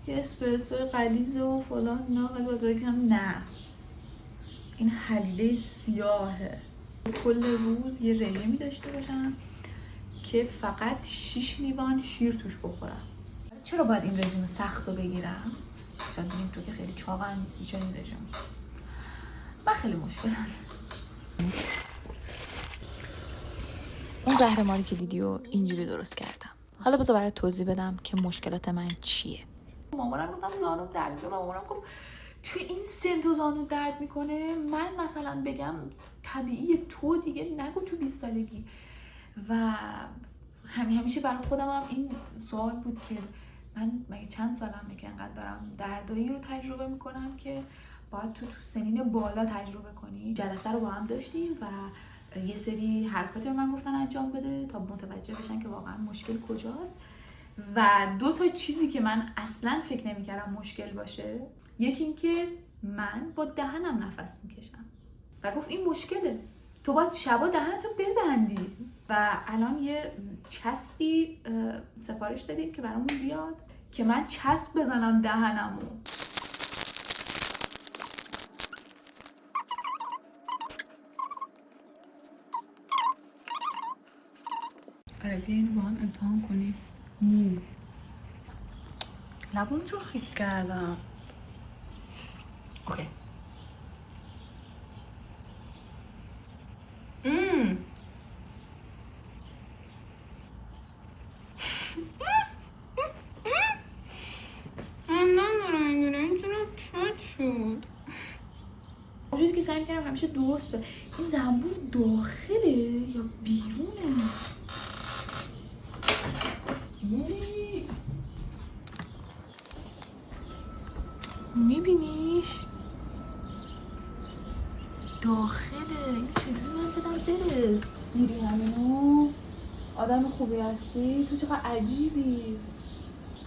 یه اسپرسو غلیظ و فلان اینا، ولی باید بگم نه، این حلیله سیاهه. کل روز یه رژیمی داشته باشم که فقط 6 لیوان شیر توش بخورم. چرا باید این رژیم سخت رو بگیرم؟ شاید بگیم تو که خیلی چاق هم نیستی، چرا این رژیم؟ من خیلی مشکل اون زهر ماری که دیدی و اینجوری درست کردم. حالا بذار برات توضیح بدم که مشکلات من چیه. مامانم گفتم زانوم درد میکنه، مامانم گفت توی این سن تو زانو درد میکنه؟ من مثلا بگم طبیعیه، تو دیگه نگو تو 20 سالگی. و همیشه برای خودم هم این سوال بود که من مگه چند سالمه که انقدر دارم دردایی رو تجربه میکنم که باید تو سنین بالا تجربه کنی. جلسه رو با هم داشتیم و یه سری حرکاتی رو من گفتن انجام بده تا متوجه بشن که واقعا مشکل کجاست. و 2 چیزی که من اصلا فکر نمی‌کردم مشکل باشه، یکی این که من با دهنم نفس میکشم و گفت این مشکله، تو باید شبا دهنتو ببندی. و الان یه چسبی سفارش دادیم که برامون بیاد که من چسب بزنم دهنمو. آره بیا اینو با هم امتحان کنیم. لبون چون خیس کردم. اوکی. وجودی که سعی می‌کردم همیشه درست به این زنبور داخله یا بیرونه. میبینیش؟ داخله. این چجوری من بدم بره؟ دیدی همینو؟ آدم خوبی هستی؟ تو چقدر عجیبی.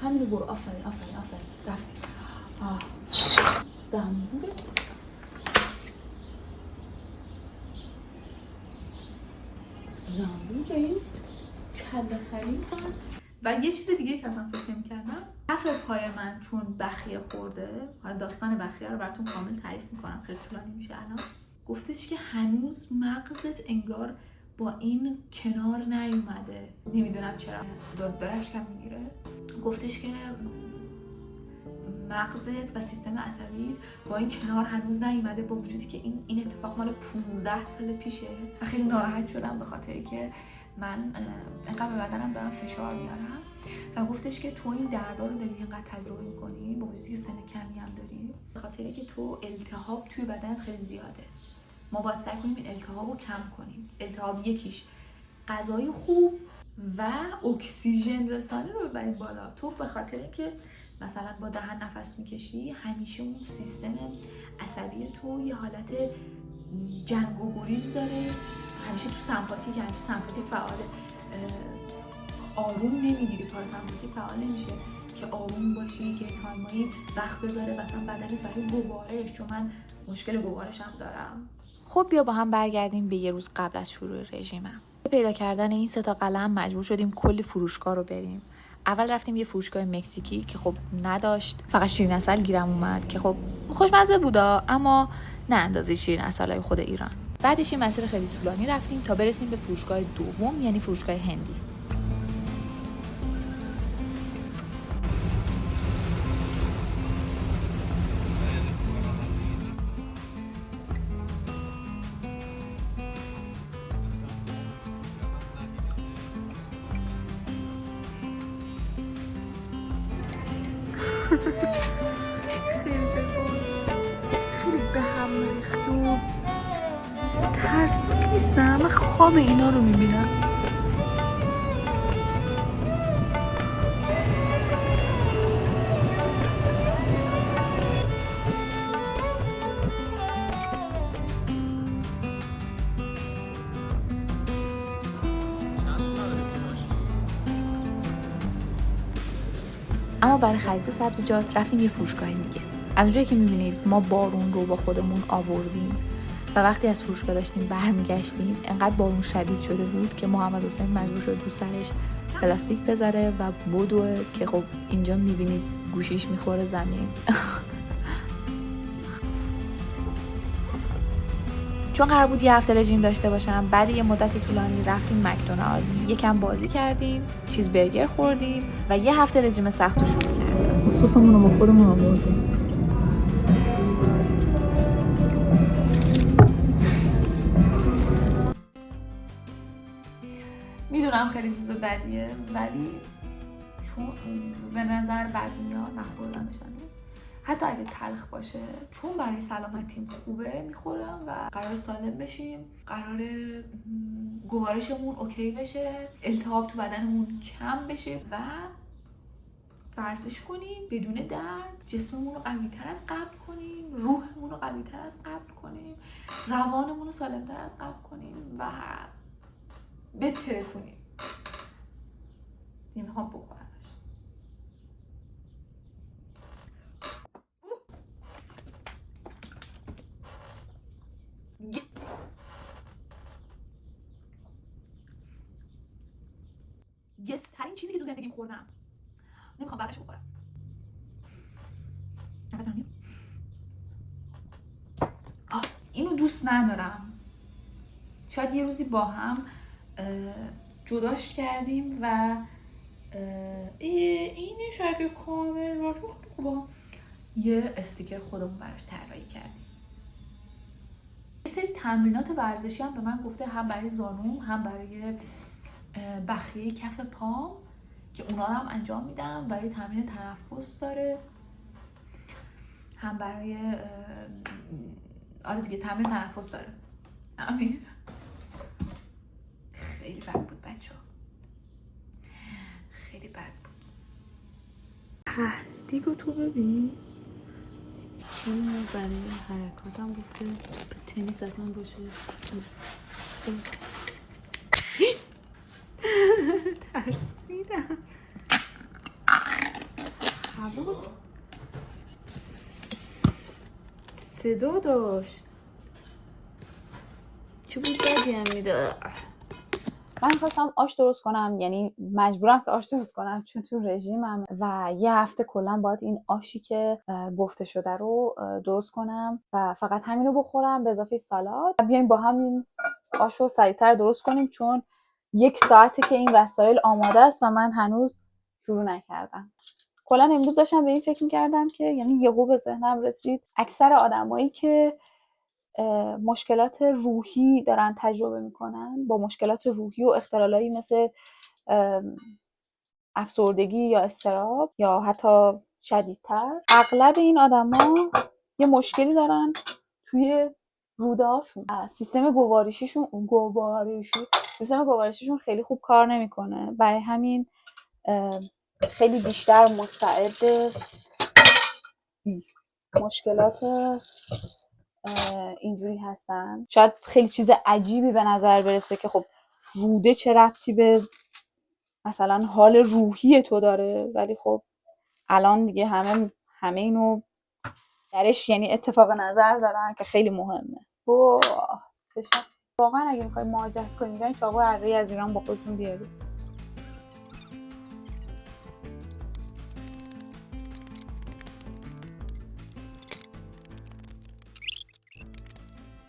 همینو برو. آفرین رفتی. زنبوره. زنبور این کله خرید. و یه چیز دیگه که اصلا فکر نمی‌کردم، کف پای من چون بخیه خورده، داستان بخیه رو براتون کامل تعریف میکنم، خیلی طولانی میشه الان. گفتش که هنوز مغزت انگار با این کنار نیومده، نمیدونم چرا داره اشکم میگیره. گفتش که مغزت و سیستم عصبی با این کنار هنوز نیومده، با وجودی که این اتفاق مال 15 سال پیشه. و خیلی ناراحت شدم به خاطری که من انقدر به بدنم دارم فشار میارم. و گفتش که تو این دردا رو داری اینقدر تجربه میکنی با وجودی که سن کمی هم داری، به خاطری که تو التهاب توی بدنت خیلی زیاده. ما باید سعی کنیم این التهاب رو کم کنیم. التهاب یکیش غذای خوب و اکسیژن رسانی رو ببریم بالا. تو به خاطری که مثلا با دهن نفس میکشی، همیشه اون سیستم عصبی تو یه حالت جنگ و گریز داره، همیشه تو سمپاتیک، همیشه سمپاتیک فعاله. آروم نمیگیری، پاراسمپاتیک فعال نمیشه که آروم باشی، که تایمایی وقت بذاره مثلا بدنت برای گوارش، چون من مشکل گوارش هم دارم. خب بیا با هم برگردیم به یه روز قبل از شروع رژیمم. پیدا کردن این 3 قلم مجبور شدیم کلی فروشگاه رو بریم. اول رفتیم یه فروشگاه مکزیکی که خب نداشت، فقط شیرین عسل گیرم اومد که خب خوشمزه بودا، اما نه اندازه شیرین عسلای خود ایران. بعدش این مسیر خیلی طولانی رفتیم تا برسیم به فروشگاه دوم، یعنی فروشگاه هندی. خیلی به هم ریخت و ترسناک نیستم، من خواب اینا رو میبینم. اما برای خرید سبزیجات رفتیم یه فروشگاه دیگه. از اونجایی که میبینید ما بارون رو با خودمون آوردیم و وقتی از فروشگاه داشتیم برمیگشتیم انقدر بارون شدید شده بود که محمد حسین مجبور شد رو سرش پلاستیک بذاره و بدوه که خب اینجا میبینید گوشیش میخوره زمین. چون قرار بود یه هفته رژیم داشته باشم، بعد یه مدت طولانی رفتیم مکدونالد، یکم بازی کردیم، چیز برگر خوردیم و یه هفته رژیم سخت رو شروع کردیم. سسمون رو با خودمون آوردیم. میدونم خیلی چیز بدیه، ولی چون به نظر بد میاد نخوردمش هنوز. حتی اگه تلخ باشه، چون برای سلامتیم خوبه میخورم و قرار سالم بشیم، قرار گوارشمون اوکی بشه، التهاب تو بدنمون کم بشه و ورزش کنیم بدون درد، جسممون رو قوی تر از قبل کنیم، روحمون رو قوی تر از قبل کنیم، روانمون رو سالم تر از قبل کنیم و بتره کنیم. نمیخوام بخورمش. گسترین چیزی که تو زندگیم خوردم. نمیخوام بعدش بخورم. نفسم میاد. اینو دوست ندارم. شاید یه روزی با هم جداش کردیم و اینه شاید کامل باشه خوبه. یه استیکر خودمون براش طراحی کردیم. یه سری تمرینات ورزشی هم به من گفته، هم برای زانوم هم برای بخیه کف پام، که اونا رو هم انجام میدم و یه تمرین تنفس داره، هم برای آره دیگه تمرین تنفس داره. امین خیلی بد بود بچه ها، خیلی بد بود. دیگه تو ببین اینو برای حرکاتم گفته تنیس حتما باشه. ترسیدم. هوا صدا داشت. چی بود بدی هم میده. من خواستم آش درست کنم، یعنی مجبورم که آش درست کنم چون تو رژیمم و یه هفته کلا باید این آشی که گفته شده رو درست کنم و فقط همین رو بخورم به اضافه سالاد. بیایم با هم این آش رو سریعتر درست کنیم چون 1 ساعته که این وسایل آماده است و من هنوز شروع نکردم. کلا امروز داشتم به این فکر می‌کردم که یعنی یهو به ذهنم رسید اکثر آدمایی که مشکلات روحی دارن تجربه میکنن، با مشکلات روحی و اختلالایی مثل افسردگی یا اضطراب یا حتی شدیدتر، اغلب این آدما یه مشکلی دارن توی روده‌هاشون. سیستم گوارشیشون خیلی خوب کار نمیکنه، برای همین خیلی بیشتر مستعد مشکلات اینجوری هستن. شاید خیلی چیز عجیبی به نظر برسه که خب روده چه ربطی به مثلا حال روحی تو داره، ولی خب الان دیگه همه اینو درش یعنی اتفاق نظر دارن که خیلی مهمه. واقعا اگه میخوای مهاجرت کنی بیاین چاقو اره از ایران با خودتون بیارید.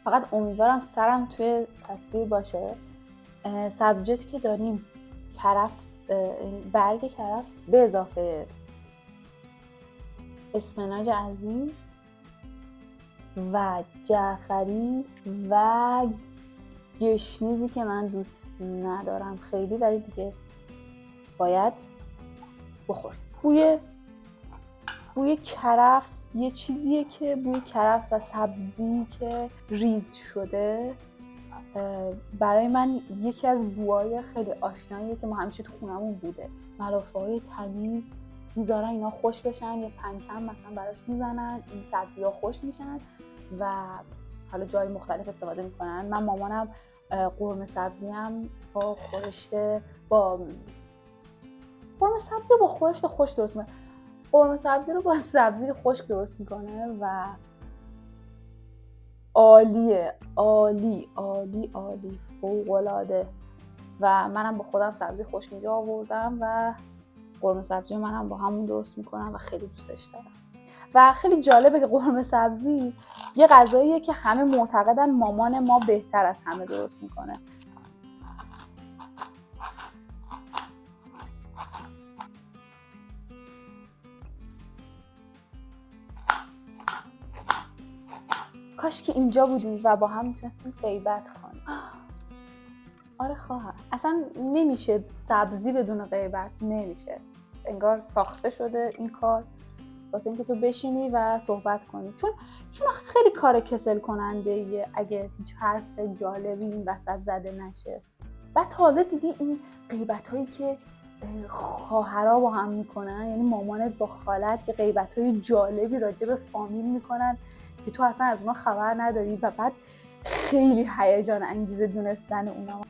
فقط امیدوارم سرم توی تصویر باشه. سبزیجاتی که داریم کرفس، برگ کرفس به اضافه اسفناج عزیز و جعفری و گشنیزی که من دوست ندارم خیلی ولی دیگه باید بخوریم. بوی کرفس یه چیزیه که بوی کرفس و سبزی که ریز شده برای من یکی از بوهای خیلی آشناییه که ما همیشه تو خونمون بوده. ملافه‌های تمیز میذارن اینا خوش بشن، یه پنکم مثلا براش میزنن، این سبزی‌ها خوش میشن و حالا جای مختلف استفاده میکنن. من مامانم قرمه سبزی هم با خورشت خوش درست میکنه. قرمه سبزی رو با سبزی خشک درست میکنه و عالیه، عالی فوق‌العاده. و منم با خودم سبزی خشک اینجا آوردم و قرمه سبزی منم با همون درست میکنم و خیلی دوستش دارم. و خیلی جالبه که قرمه سبزی یه غذاییه که همه معتقدن مامان ما بهتر از همه درست میکنه. کاش که اینجا بودی و با هم میتونستیم غیبت کنیم. آره خواهر، اصلا نمیشه سبزی بدون غیبت، نمیشه. انگار ساخته شده این کار واسه اینکه تو بشینی و صحبت کنی، چون خیلی کار کسل کننده ایه اگه هیچ حرف جالبی این وسط زده نشه. بعد حالا دیدی این غیبت هایی که خواهرها با هم میکنن، یعنی مامانت با خالت که غیبت های جالبی راجع به فامیل میکنن که تو اصلا از اونا خبر نداری و بعد خیلی هیجان انگیزه دونستن اونا.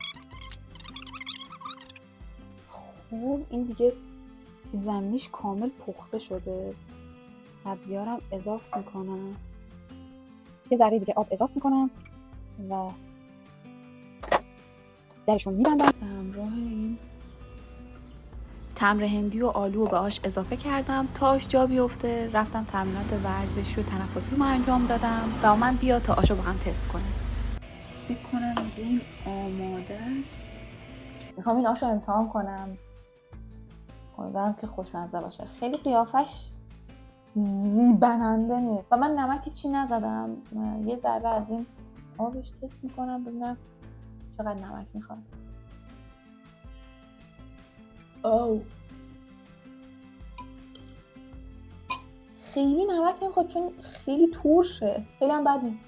خب این دیگه سیب زمینیش کامل پخته شده. سبزی ها رو هم اضافه میکنم، یه ذره دیگه آب اضافه میکنم و درشون میبندم. همراه این تمر هندی و آلو رو به آش اضافه کردم تا آش جا بیفته. رفتم تمرینات ورزشی و تنفسی رو انجام دادم و من بیا تا آش رو با هم تست کنیم. فکر کنم دیگه این آماده است. میخوام این آش رو امتحان کنم، امیدوارم که خوشمزه باشه. خیلی قیافش زیبننده نیست و من نمکی چی نزدم. یه ذره از این آبش تست میکنم ببینم چقدر نمک میخواد. اوه خیلی نمک نمیخواد چون خیلی ترشه، خیلی هم بد نیست.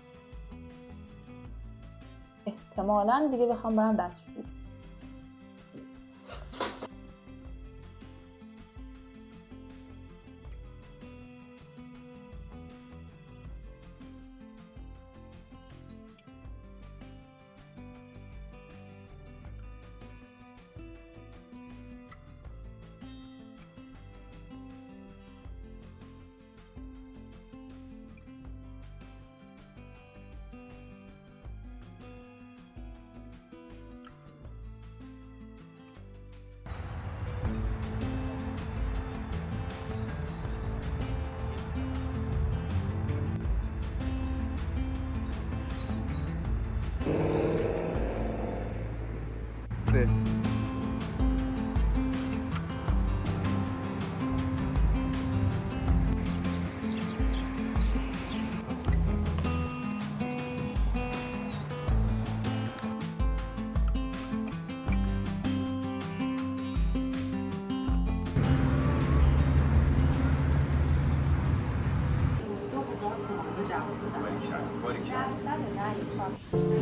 احتمالاً دیگه بخوام برم دستشویی.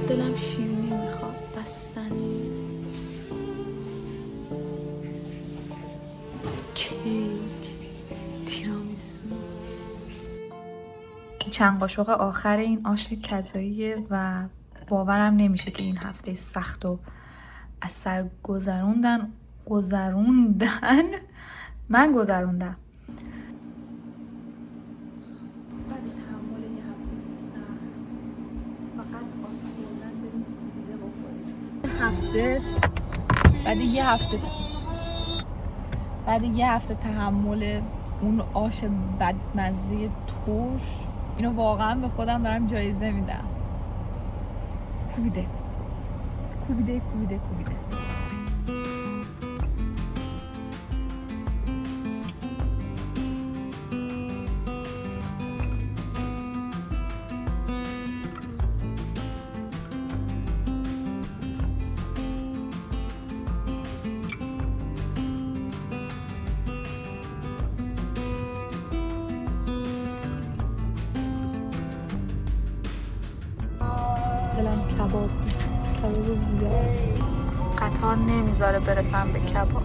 دلم شیرینی میخواد، بستنی، کیک، تیرامیسو. چند قاشق آخر این آش کذاییه و باورم نمیشه که این هفته سخت و از سر گذروندن من گذروندم. بعد یه هفته تحمل اون آش بدمزه ترش، اینو واقعا به خودم دارم جایزه میدم. کوبیده. دلم کباب زیاد. قطار نمیذاره برسم به کباب.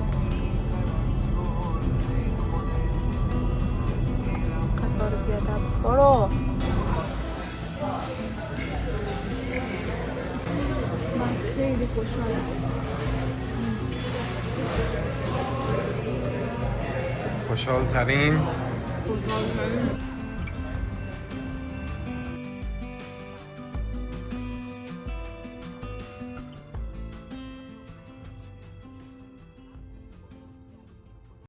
قطار بیادب برو. من خیلی خوشحالم. خوشحال ترین